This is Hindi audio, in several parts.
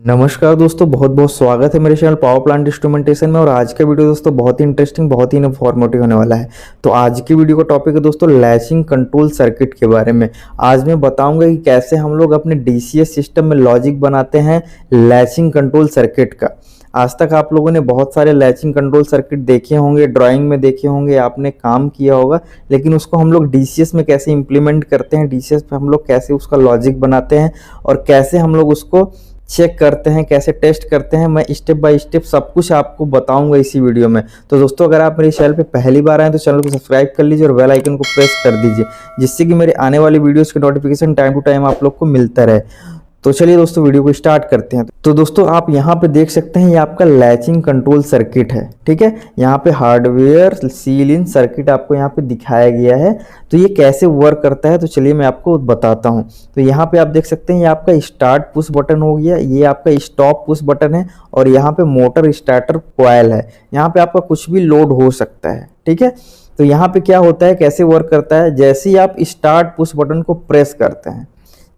नमस्कार दोस्तों, बहुत बहुत स्वागत है मेरे चैनल पावर प्लांट इंस्ट्रूमेंटेशन में। और आज का वीडियो दोस्तों बहुत ही इंटरेस्टिंग, बहुत ही इन्फॉर्मेटिव होने वाला है। तो आज की वीडियो का टॉपिक है दोस्तों लैचिंग कंट्रोल सर्किट के बारे में। आज मैं बताऊंगा कि कैसे हम लोग अपने डीसीएस सिस्टम में लॉजिक बनाते हैं लैचिंग कंट्रोल सर्किट का। आज तक आप लोगों ने बहुत सारे लैचिंग कंट्रोल सर्किट देखे होंगे, ड्राइंग में देखे होंगे, आपने काम किया होगा, लेकिन उसको हम लोग डीसीएस में कैसे इम्प्लीमेंट करते हैं, डीसीएस पे हम लोग कैसे उसका लॉजिक बनाते हैं और कैसे हम लोग उसको चेक करते हैं, कैसे टेस्ट करते हैं, मैं स्टेप बाय स्टेप सब कुछ आपको बताऊंगा इसी वीडियो में। तो दोस्तों, अगर आप मेरे चैनल पे पहली बार आए तो चैनल को सब्सक्राइब कर लीजिए और बेल आइकन को प्रेस कर दीजिए, जिससे कि मेरे आने वाली वीडियोस की नोटिफिकेशन टाइम टू टाइम आप लोग को मिलता रहे। तो चलिए दोस्तों, वीडियो को स्टार्ट करते हैं। तो दोस्तों, आप यहाँ पे देख सकते हैं ये आपका लैचिंग कंट्रोल सर्किट है। ठीक है, यहाँ पे हार्डवेयर सील इन सर्किट आपको यहाँ पे दिखाया गया है। तो ये कैसे वर्क करता है तो चलिए मैं आपको बताता हूँ। तो यहाँ पे आप देख सकते हैं ये आपका स्टार्ट पुश बटन हो गया, ये आपका स्टॉप पुश बटन है और यहाँ पे मोटर स्टार्टर कॉइल है। यहाँ पे आपका कुछ भी लोड हो सकता है। ठीक है, तो यहाँ पे क्या होता है, कैसे वर्क करता है, जैसे ही आप स्टार्ट पुश बटन को प्रेस करते हैं,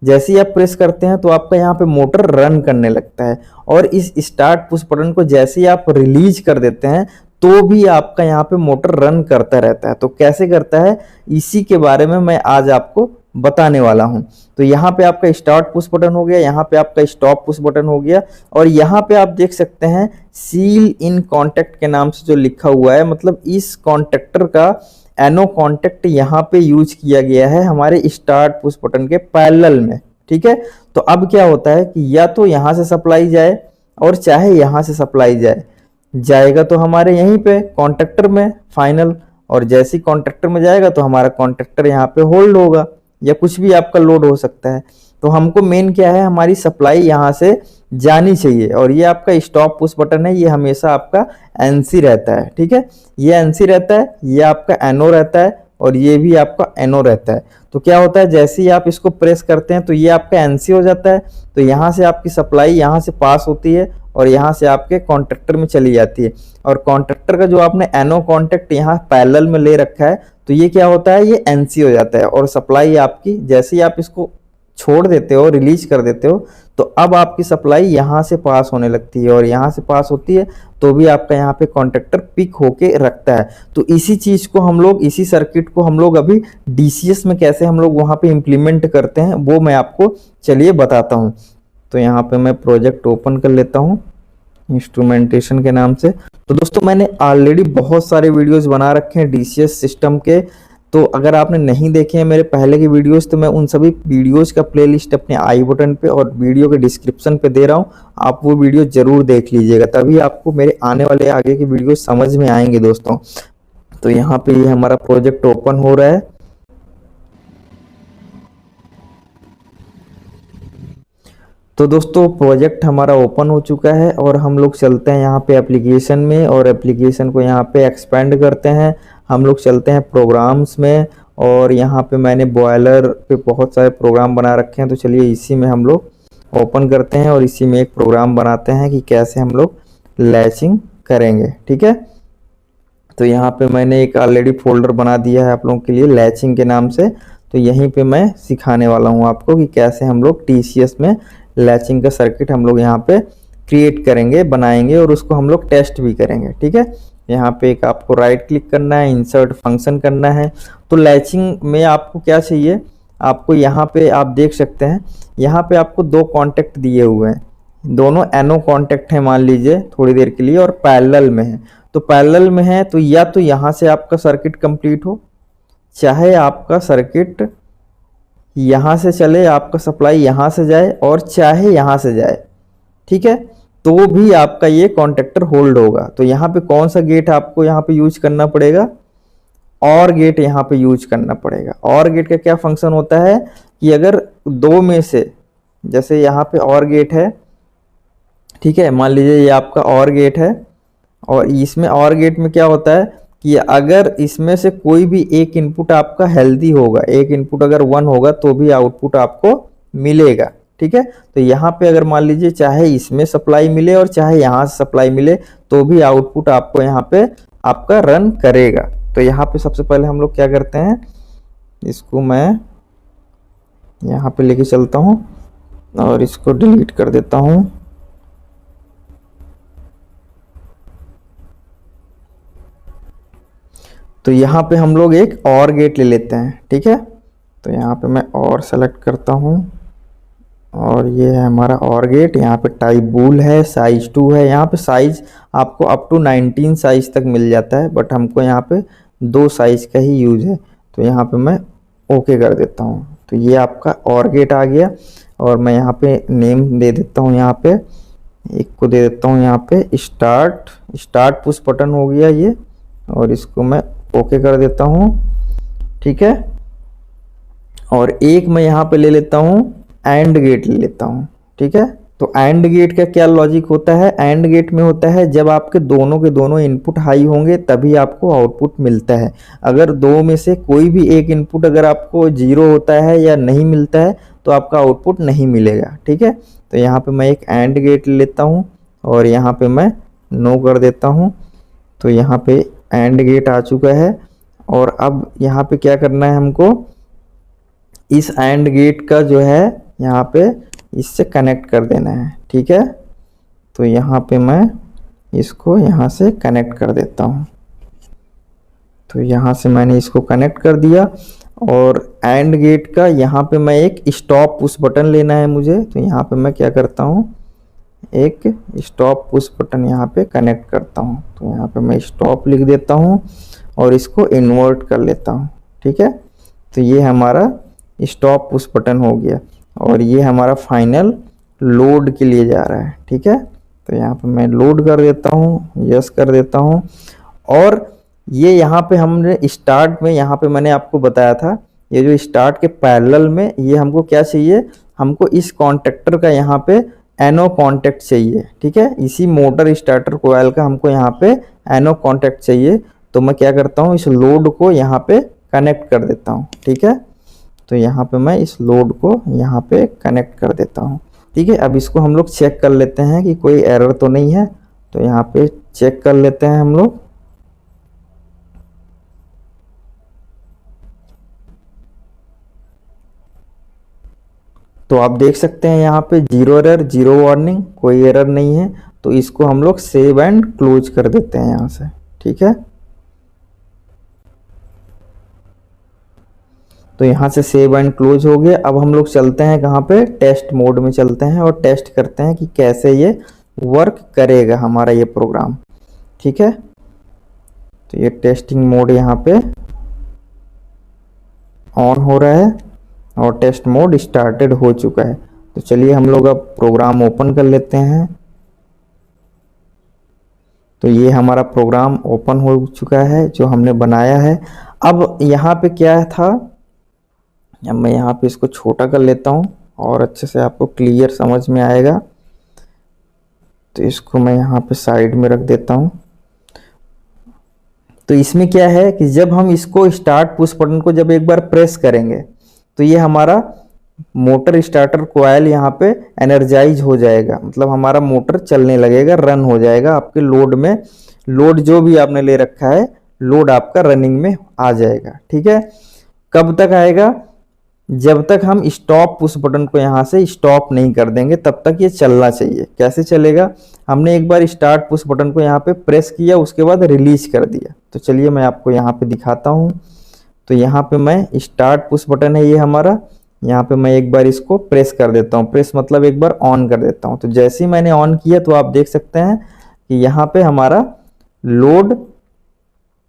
जैसे ही आप प्रेस करते हैं तो आपका यहाँ पे मोटर रन करने लगता है। और इस स्टार्ट पुश बटन को जैसे ही आप रिलीज कर देते हैं तो भी आपका यहाँ पे मोटर रन करता रहता है। तो कैसे करता है, इसी के बारे में मैं आज आपको बताने वाला हूं। तो यहाँ पे आपका स्टार्ट पुश बटन हो गया, यहाँ पे आपका स्टॉप पुश बटन हो गया और यहाँ पे आप देख सकते हैं सील इन कॉन्टेक्ट के नाम से जो लिखा हुआ है, मतलब इस कॉन्टेक्टर का एनो कॉन्टेक्ट यहाँ पे यूज किया गया है हमारे स्टार्ट पुश बटन के पैरेलल में। ठीक है, तो अब क्या होता है कि या तो यहाँ से सप्लाई जाए और चाहे यहाँ से सप्लाई जाए, जाएगा तो हमारे यहीं पे कॉन्टेक्टर में फाइनल, और जैसे ही कॉन्टेक्टर में जाएगा तो हमारा कॉन्टेक्टर यहाँ पे होल्ड होगा या कुछ भी आपका लोड हो सकता है। तो हमको मेन क्या है, हमारी सप्लाई यहाँ से जानी चाहिए। और ये आपका स्टॉप पुश बटन है, ये हमेशा आपका एनसी रहता है। ठीक है, ये एनसी रहता है, ये आपका एनो रहता है और ये भी आपका एनो रहता है। तो क्या होता है, जैसे ही आप इसको प्रेस करते हैं तो ये आपका एनसी हो जाता है। तो यहाँ से आपकी सप्लाई यहाँ से पास होती है और यहाँ से आपके कॉन्ट्रैक्टर में चली जाती है। और कॉन्ट्रैक्टर का जो आपने एनो कॉन्टैक्ट यहाँ पैरेलल में ले रखा है, तो ये क्या होता है, ये एनसी हो जाता है। और सप्लाई आपकी जैसे ही आप इसको छोड़ देते हो, रिलीज कर देते हो, तो अब आपकी सप्लाई यहाँ से पास होने लगती है और यहाँ से पास होती है तो भी आपका यहाँ पे कॉन्ट्रैक्टर पिक होके रखता है। तो इसी चीज को हम लोग, इसी सर्किट को हम लोग अभी डीसीएस में कैसे हम लोग वहाँ पे इम्प्लीमेंट करते हैं वो मैं आपको चलिए बताता हूँ। तो यहाँ पे मैं प्रोजेक्ट ओपन कर लेता हूँ इंस्ट्रूमेंटेशन के नाम से। तो दोस्तों, मैंने ऑलरेडी बहुत सारे वीडियोस बना रखे हैं डीसीएस सिस्टम के। तो अगर आपने नहीं देखे हैं मेरे पहले के वीडियोस तो मैं उन सभी वीडियोस का प्लेलिस्ट अपने आई बटन पे और वीडियो के डिस्क्रिप्शन पे दे रहा हूँ, आप वो वीडियो जरूर देख लीजिएगा, तभी आपको मेरे आने वाले आगे के वीडियो समझ में आएंगे दोस्तों। तो यहाँ पे ये हमारा प्रोजेक्ट ओपन हो रहा है। तो दोस्तों, प्रोजेक्ट हमारा ओपन हो चुका है और हम लोग चलते हैं यहाँ पे एप्लीकेशन में और एप्लीकेशन को यहाँ पे एक्सपेंड करते हैं। हम लोग चलते हैं प्रोग्राम्स में और यहाँ पे मैंने बॉयलर पे बहुत सारे प्रोग्राम बना रखे हैं। तो चलिए इसी में हम लोग ओपन करते हैं और इसी में एक प्रोग्राम बनाते हैं कि कैसे हम लोग लैचिंग करेंगे। ठीक है, तो यहाँ पे मैंने एक ऑलरेडी फोल्डर बना दिया है आप लोगों के लिए लैचिंग के नाम से। तो यहीं पे मैं सिखाने वाला हूँ आपको कि कैसे हम लोग टीसीएस में लैचिंग का सर्किट हम लोग यहाँ पे क्रिएट करेंगे, बनाएंगे और उसको हम लोग टेस्ट भी करेंगे। ठीक है, यहाँ पे एक आपको राइट क्लिक करना है, इंसर्ट फंक्शन करना है। तो लैचिंग में आपको क्या चाहिए, आपको यहाँ पे आप देख सकते हैं यहाँ पे आपको दो कॉन्टेक्ट दिए हुए हैं, दोनों एनो कॉन्टेक्ट है मान लीजिए थोड़ी देर के लिए, और पैरेलल में है। तो पैरेलल में है तो या तो यहाँ से आपका सर्किट कंप्लीट हो, चाहे आपका सर्किट यहाँ से चले, आपका सप्लाई यहाँ से जाए और चाहे यहाँ से जाए। ठीक है, तो भी आपका ये कॉन्ट्रैक्टर होल्ड होगा। तो यहाँ पे कौन सा गेट आपको यहाँ पे यूज करना पड़ेगा, और गेट यहाँ पे यूज करना पड़ेगा। और गेट का क्या फंक्शन होता है कि अगर दो में से, जैसे यहाँ पे और गेट है, ठीक है, मान लीजिए ये आपका और गेट है और इसमें और गेट में क्या होता है कि अगर इसमें से कोई भी एक इनपुट आपका हेल्दी होगा, एक इनपुट अगर 1 होगा तो भी आउटपुट आपको मिलेगा। ठीक है, तो यहाँ पे अगर मान लीजिए चाहे इसमें सप्लाई मिले और चाहे यहाँ से सप्लाई मिले तो भी आउटपुट आपको यहाँ पे आपका रन करेगा। तो यहाँ पे सबसे पहले हम लोग क्या करते हैं, इसको मैं यहाँ पे लेके चलता हूँ और इसको डिलीट कर देता हूँ। तो यहाँ पे हम लोग एक और गेट ले लेते हैं, ठीक है। तो यहाँ पे मैं और सेलेक्ट करता हूँ और ये है हमारा और गेट। यहाँ पे टाइप बूल है, साइज 2 है। यहाँ पे साइज आपको अप टू 19 साइज तक मिल जाता है, बट हमको यहाँ पे 2 साइज का ही यूज है। तो यहाँ पे मैं ओके कर देता हूँ। तो ये आपका और गेट आ गया और मैं यहाँ पे नेम दे देता हूँ। यहाँ पे एक को दे देता हूँ यहाँ पे स्टार्ट पुश बटन हो गया ये, और इसको मैं ओके कर देता हूँ, ठीक है। और एक मैं यहाँ पे ले लेता हूँ एंड गेट ले लेता हूँ, ठीक है। तो एंड गेट का क्या लॉजिक होता है? एंड गेट में होता है जब आपके दोनों के दोनों इनपुट हाई होंगे तभी आपको आउटपुट मिलता है। अगर दो में से कोई भी एक इनपुट अगर आपको 0 होता है या नहीं मिलता है तो आपका आउटपुट नहीं मिलेगा, ठीक है। तो यहाँ पे मैं एक एंड गेट लेता हूँ और यहाँ पे मैं नो कर देता हूँ। तो यहाँ पे एंड गेट आ चुका है और अब यहाँ पे क्या करना है हमको, इस एंड गेट का जो है यहाँ पे इससे कनेक्ट कर देना है, ठीक है। तो यहाँ पे मैं इसको यहाँ से कनेक्ट कर देता हूँ। तो यहाँ से मैंने इसको कनेक्ट कर दिया और एंड गेट का यहाँ पे मैं एक स्टॉप पुश बटन लेना है मुझे। तो यहाँ पे मैं क्या करता हूँ, एक स्टॉप पुश बटन यहाँ पे कनेक्ट करता हूँ। तो यहाँ पे मैं स्टॉप लिख देता हूँ और इसको इन्वर्ट कर लेता हूँ, ठीक है। तो ये हमारा स्टॉप पुश बटन हो गया और ये हमारा फाइनल लोड के लिए जा रहा है, ठीक है। तो यहाँ पे मैं लोड कर देता हूँ, यस कर देता हूँ। और ये यहाँ पे हमने स्टार्ट में, यहाँ पे मैंने आपको बताया था, ये जो स्टार्ट के पैरेलल में ये हमको क्या चाहिए, हमको इस कॉन्टेक्टर का यहाँ पे एनो कॉन्टेक्ट चाहिए, ठीक है। इसी मोटर स्टार्टर कोयल का हमको यहाँ पे एनो कॉन्टेक्ट चाहिए। तो मैं क्या करता हूँ, इस लोड को यहाँ पे कनेक्ट कर देता हूँ, ठीक है। तो यहाँ पे मैं इस लोड को यहाँ पे कनेक्ट कर देता हूँ, ठीक है। अब इसको हम लोग चेक कर लेते हैं कि कोई एरर तो नहीं है। तो यहाँ पे चेक कर लेते हैं हम लोग। तो आप देख सकते हैं यहाँ पे 0 एरर, 0 वार्निंग, कोई एरर नहीं है। तो इसको हम लोग सेव एंड क्लोज कर देते हैं यहाँ से, ठीक है। तो यहाँ से सेव एंड क्लोज हो गया। अब हम लोग चलते हैं कहाँ पे, टेस्ट मोड में चलते हैं और टेस्ट करते हैं कि कैसे ये वर्क करेगा हमारा ये प्रोग्राम, ठीक है। तो ये टेस्टिंग मोड यहाँ पे ऑन हो रहा है और टेस्ट मोड स्टार्टेड हो चुका है। तो चलिए हम लोग अब प्रोग्राम ओपन कर लेते हैं। तो ये हमारा प्रोग्राम ओपन हो चुका है जो हमने बनाया है। अब यहाँ पे क्या था, अब मैं यहाँ पे इसको छोटा कर लेता हूँ और अच्छे से आपको क्लियर समझ में आएगा। तो इसको मैं यहाँ पे साइड में रख देता हूँ। तो इसमें क्या है कि जब हम इसको स्टार्ट पुश बटन को जब एक बार प्रेस करेंगे तो ये हमारा मोटर स्टार्टर कोयल यहाँ पे एनर्जाइज हो जाएगा, मतलब हमारा मोटर चलने लगेगा, रन हो जाएगा आपके लोड में। लोड जो भी आपने ले रखा है, लोड आपका रनिंग में आ जाएगा, ठीक है। कब तक आएगा, जब तक हम स्टॉप पुश बटन को यहाँ से स्टॉप नहीं कर देंगे तब तक ये चलना चाहिए। कैसे चलेगा, हमने एक बार स्टार्ट पुश बटन को यहाँ पे प्रेस किया, उसके बाद रिलीज कर दिया। तो चलिए मैं आपको यहाँ पे दिखाता हूँ। तो यहाँ पे मैं स्टार्ट पुश बटन है ये हमारा, यहाँ पे मैं एक बार इसको प्रेस कर देता हूँ। प्रेस मतलब एक बार ऑन कर देता हूँ। तो जैसे ही मैंने ऑन किया तो आप देख सकते हैं कि यहाँ पे हमारा लोड,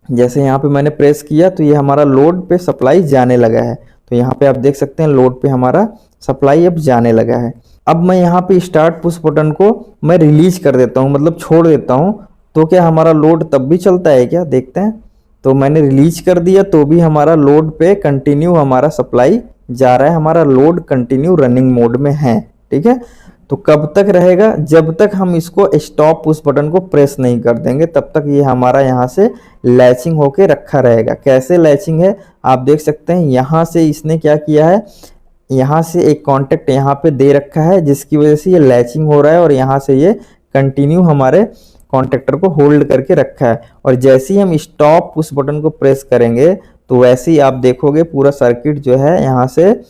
जैसे यहाँ पे मैंने प्रेस किया तो ये हमारा लोड पे सप्लाई जाने लगा है। तो यहाँ पे आप देख सकते हैं लोड पे हमारा सप्लाई अब जाने लगा है। अब मैं यहाँ पे स्टार्ट पुश बटन को मैं रिलीज कर देता हूँ, मतलब छोड़ देता हूँ। तो क्या हमारा लोड तब भी चलता है क्या, देखते हैं। तो मैंने रिलीज कर दिया तो भी हमारा लोड पे कंटिन्यू हमारा सप्लाई जा रहा है, हमारा लोड कंटिन्यू रनिंग मोड में है, ठीक है। तो कब तक रहेगा, जब तक हम इसको स्टॉप पुश बटन को प्रेस नहीं कर देंगे तब तक ये हमारा यहाँ से लैचिंग होके रखा रहेगा। कैसे लैचिंग है आप देख सकते हैं, यहाँ से इसने क्या किया है, यहाँ से एक कॉन्टेक्ट यहाँ पे दे रखा है जिसकी वजह से ये लैचिंग हो रहा है और यहाँ से ये कंटिन्यू हमारे कॉन्टेक्टर को होल्ड करके रखा है। और जैसे ही हम स्टॉप पुश बटन को प्रेस करेंगे तो वैसे ही आप देखोगे पूरा सर्किट जो है यहाँ से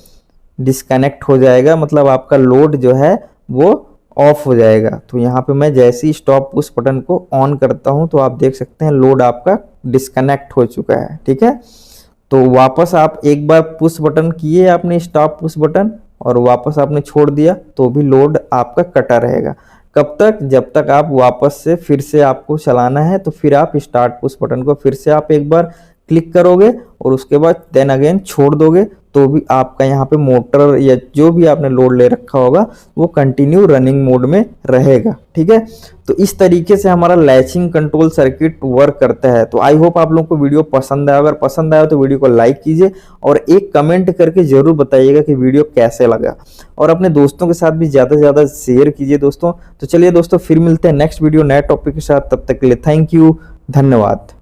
डिस्कनेक्ट हो जाएगा, मतलब आपका लोड जो है वो ऑफ हो जाएगा। तो यहाँ पे मैं जैसे ही स्टॉप पुश बटन को ऑन करता हूँ तो आप देख सकते हैं लोड आपका डिस्कनेक्ट हो चुका है। ठीक है, तो वापस आप एक बार पुश बटन किए आपने स्टॉप पुश बटन और वापस आपने छोड़ दिया तो भी लोड आपका कटा रहेगा। कब तक? जब तक आप वापस से फिर से आपको चलाना है तो फिर आप स्टार्ट पुश बटन को फिर से आप एक बार क्लिक करोगे और उसके बाद देन अगेन छोड़ दोगे तो भी आपका यहाँ पे मोटर या जो भी आपने लोड ले रखा होगा वो कंटिन्यू रनिंग मोड में रहेगा। ठीक है, तो इस तरीके से हमारा लैचिंग कंट्रोल सर्किट वर्क करता है। तो आई होप आप लोगों को वीडियो पसंद आया। अगर पसंद आया तो वीडियो को लाइक कीजिए और एक कमेंट करके जरूर बताइएगा कि वीडियो कैसे लगा, और अपने दोस्तों के साथ भी ज़्यादा से ज़्यादा शेयर कीजिए दोस्तों। तो चलिए दोस्तों, फिर मिलते हैं नेक्स्ट वीडियो नए टॉपिक के साथ। तब तक के लिए थैंक यू, धन्यवाद।